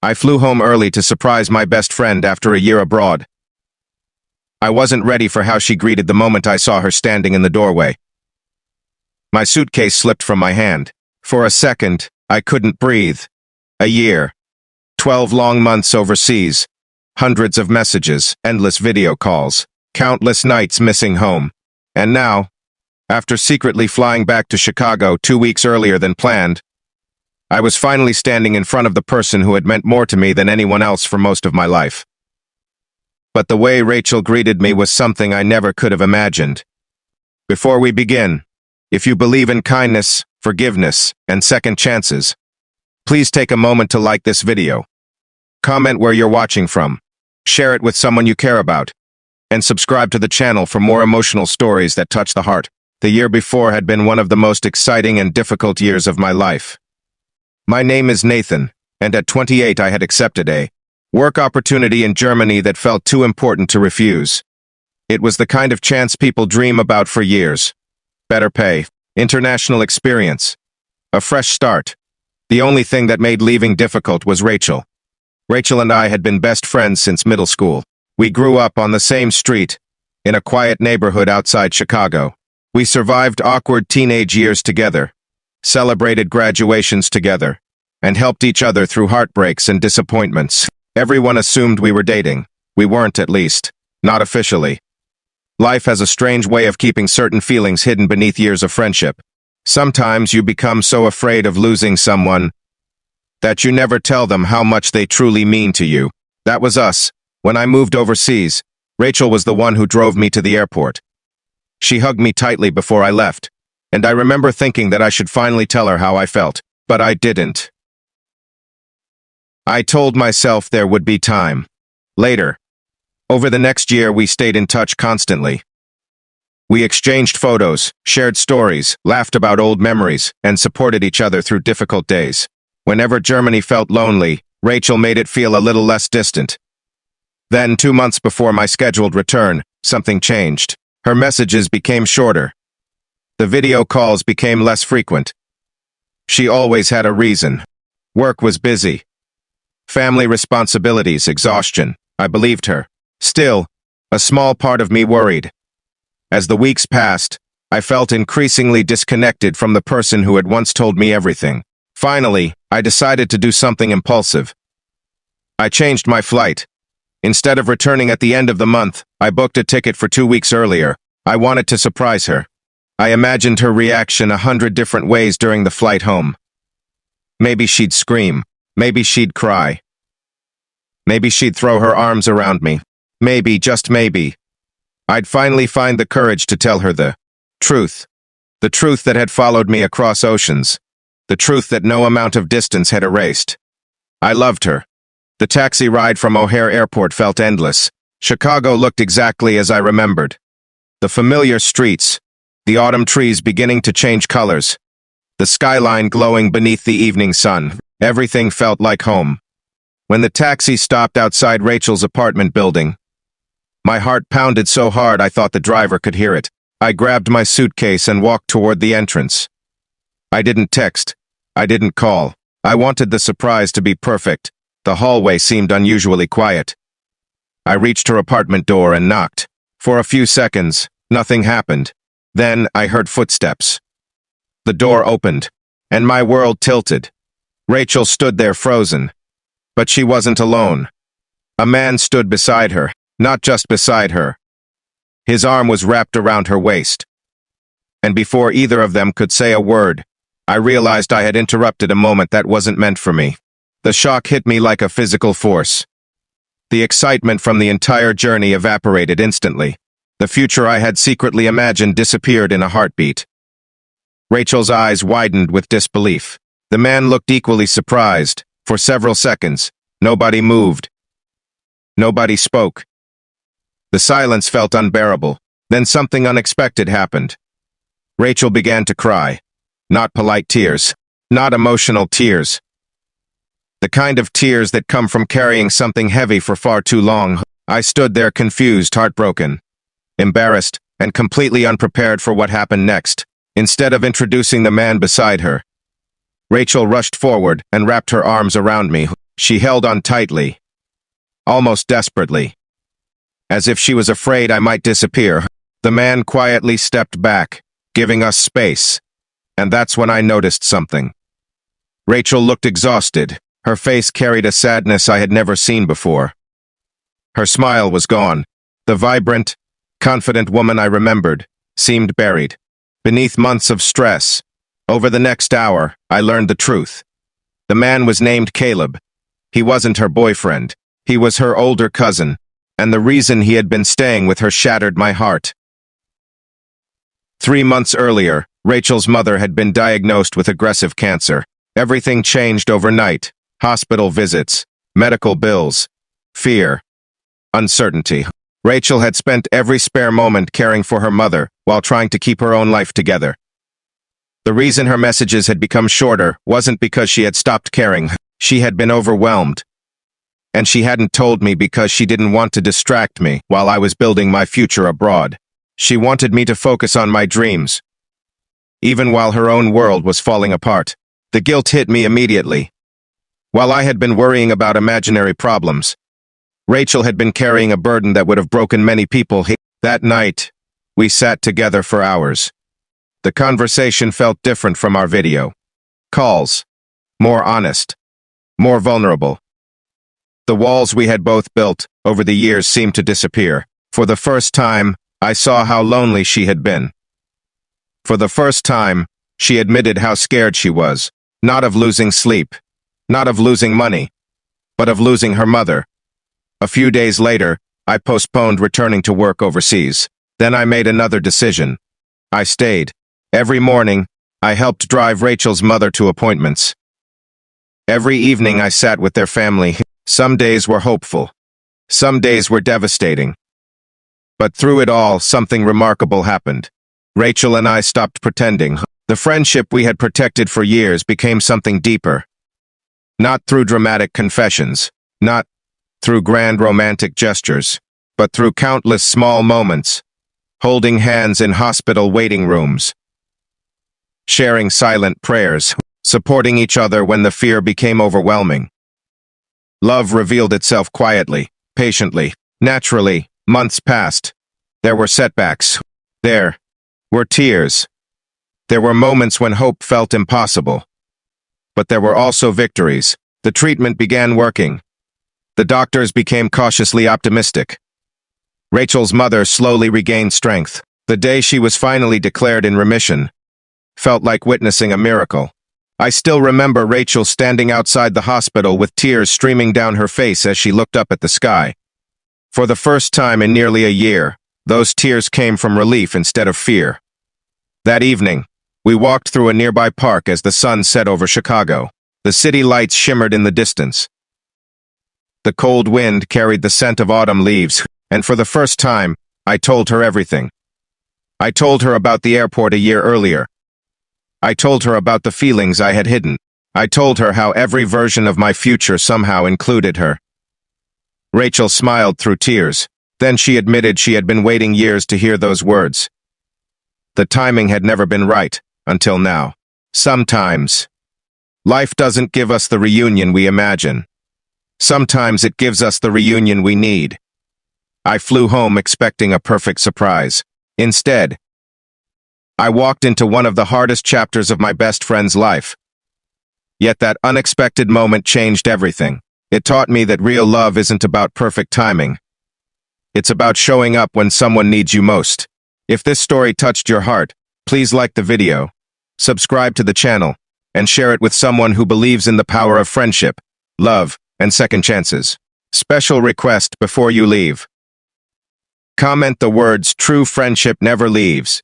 I flew home early to surprise my best friend after a year abroad. I wasn't ready for how she greeted the moment I saw her standing in the doorway. My suitcase slipped from my hand. For a second, I couldn't breathe. A year. 12 long months overseas. Hundreds of messages, endless video calls, countless nights missing home. And now, after secretly flying back to Chicago 2 weeks earlier than planned, I was finally standing in front of the person who had meant more to me than anyone else for most of my life. But the way Rachel greeted me was something I never could have imagined. Before we begin, if you believe in kindness, forgiveness, and second chances, please take a moment to like this video. Comment where you're watching from, share it with someone you care about, and subscribe to the channel for more emotional stories that touch the heart. The year before had been one of the most exciting and difficult years of my life. My name is Nathan, and at 28 I had accepted a work opportunity in Germany that felt too important to refuse. It was the kind of chance people dream about for years. Better pay, international experience, a fresh start. The only thing that made leaving difficult was Rachel. Rachel and I had been best friends since middle school. We grew up on the same street, in a quiet neighborhood outside Chicago. We survived awkward teenage years together, celebrated graduations together, and helped each other through heartbreaks and disappointments. Everyone assumed we were dating. We weren't, at least. Not officially. Life has a strange way of keeping certain feelings hidden beneath years of friendship. Sometimes you become so afraid of losing someone that you never tell them how much they truly mean to you. That was us. When I moved overseas, Rachel was the one who drove me to the airport. She hugged me tightly before I left, and I remember thinking that I should finally tell her how I felt, but I didn't. I told myself there would be time. Later. Over the next year, we stayed in touch constantly. We exchanged photos, shared stories, laughed about old memories, and supported each other through difficult days. Whenever Germany felt lonely, Rachel made it feel a little less distant. Then, 2 months before my scheduled return, something changed. Her messages became shorter. The video calls became less frequent. She always had a reason. Work was busy. Family responsibilities, exhaustion. I believed her. Still, a small part of me worried. As the weeks passed, I felt increasingly disconnected from the person who had once told me everything. Finally, I decided to do something impulsive. I changed my flight. Instead of returning at the end of the month, I booked a ticket for 2 weeks earlier. I wanted to surprise her. I imagined her reaction 100 different ways during the flight home. Maybe she'd scream. Maybe she'd cry. Maybe she'd throw her arms around me. Maybe, just maybe, I'd finally find the courage to tell her the truth. The truth that had followed me across oceans. The truth that no amount of distance had erased. I loved her. The taxi ride from O'Hare Airport felt endless. Chicago looked exactly as I remembered. The familiar streets, the autumn trees beginning to change colors, the skyline glowing beneath the evening sun. Everything felt like home. When the taxi stopped outside Rachel's apartment building, my heart pounded so hard I thought the driver could hear it. I grabbed my suitcase and walked toward the entrance. I didn't text. I didn't call. I wanted the surprise to be perfect. The hallway seemed unusually quiet. I reached her apartment door and knocked. For a few seconds, nothing happened. Then I heard footsteps. The door opened, and my world tilted. Rachel stood there frozen. But she wasn't alone. A man stood beside her, not just beside her. His arm was wrapped around her waist. And before either of them could say a word, I realized I had interrupted a moment that wasn't meant for me. The shock hit me like a physical force. The excitement from the entire journey evaporated instantly. The future I had secretly imagined disappeared in a heartbeat. Rachel's eyes widened with disbelief. The man looked equally surprised. For several seconds, nobody moved. Nobody spoke. The silence felt unbearable. Then something unexpected happened. Rachel began to cry. Not polite tears. Not emotional tears. The kind of tears that come from carrying something heavy for far too long. I stood there confused, heartbroken, embarrassed, and completely unprepared for what happened next. Instead of introducing the man beside her, Rachel rushed forward and wrapped her arms around me. She held on tightly, almost desperately, as if she was afraid I might disappear. The man quietly stepped back, giving us space, and that's when I noticed something. Rachel looked exhausted. Her face carried a sadness I had never seen before. Her smile was gone. The vibrant, confident woman I remembered seemed buried beneath months of stress. Over the next hour, I learned the truth. The man was named Caleb. He wasn't her boyfriend. He was her older cousin, and the reason he had been staying with her shattered my heart. 3 months earlier, Rachel's mother had been diagnosed with aggressive cancer. Everything changed overnight. Hospital visits, medical bills, fear, uncertainty. Rachel had spent every spare moment caring for her mother while trying to keep her own life together. The reason her messages had become shorter wasn't because she had stopped caring. She had been overwhelmed. And she hadn't told me because she didn't want to distract me while I was building my future abroad. She wanted me to focus on my dreams, even while her own world was falling apart. The guilt hit me immediately. While I had been worrying about imaginary problems, Rachel had been carrying a burden that would have broken many people. That night, we sat together for hours. The conversation felt different from our video calls, more honest, more vulnerable. The walls we had both built over the years seemed to disappear. For the first time, I saw how lonely she had been. For the first time, she admitted how scared she was, not of losing sleep, not of losing money, but of losing her mother. A few days later, I postponed returning to work overseas. Then I made another decision. I stayed. Every morning, I helped drive Rachel's mother to appointments. Every evening I sat with their family. Some days were hopeful. Some days were devastating. But through it all, something remarkable happened. Rachel and I stopped pretending. The friendship we had protected for years became something deeper. Not through dramatic confessions, not through grand romantic gestures, but through countless small moments, holding hands in hospital waiting rooms, sharing silent prayers, supporting each other when the fear became overwhelming. Love revealed itself quietly, patiently, naturally. Months passed. There were setbacks. There were tears. There were moments when hope felt impossible. But there were also victories. The treatment began working. The doctors became cautiously optimistic. Rachel's mother slowly regained strength. The day she was finally declared in remission felt like witnessing a miracle. I still remember Rachel standing outside the hospital with tears streaming down her face as she looked up at the sky. For the first time in nearly a year, those tears came from relief instead of fear. That evening, we walked through a nearby park as the sun set over Chicago. The city lights shimmered in the distance. The cold wind carried the scent of autumn leaves, and for the first time, I told her everything. I told her about the airport a year earlier. I told her about the feelings I had hidden. I told her how every version of my future somehow included her. Rachel smiled through tears. Then she admitted she had been waiting years to hear those words. The timing had never been right, until now. Sometimes, life doesn't give us the reunion we imagine. Sometimes it gives us the reunion we need. I flew home expecting a perfect surprise. Instead, I walked into one of the hardest chapters of my best friend's life. Yet that unexpected moment changed everything. It taught me that real love isn't about perfect timing. It's about showing up when someone needs you most. If this story touched your heart, please like the video, subscribe to the channel, and share it with someone who believes in the power of friendship, love, and second chances. Special request before you leave. Comment the words "True friendship never leaves"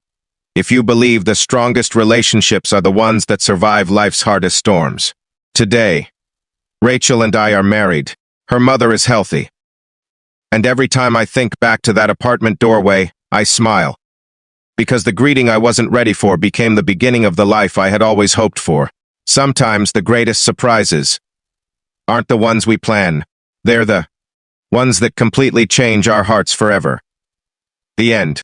if you believe the strongest relationships are the ones that survive life's hardest storms. Today, Rachel and I are married. Her mother is healthy. And every time I think back to that apartment doorway, I smile. Because the greeting I wasn't ready for became the beginning of the life I had always hoped for. Sometimes the greatest surprises aren't the ones we plan. They're the ones that completely change our hearts forever. The end.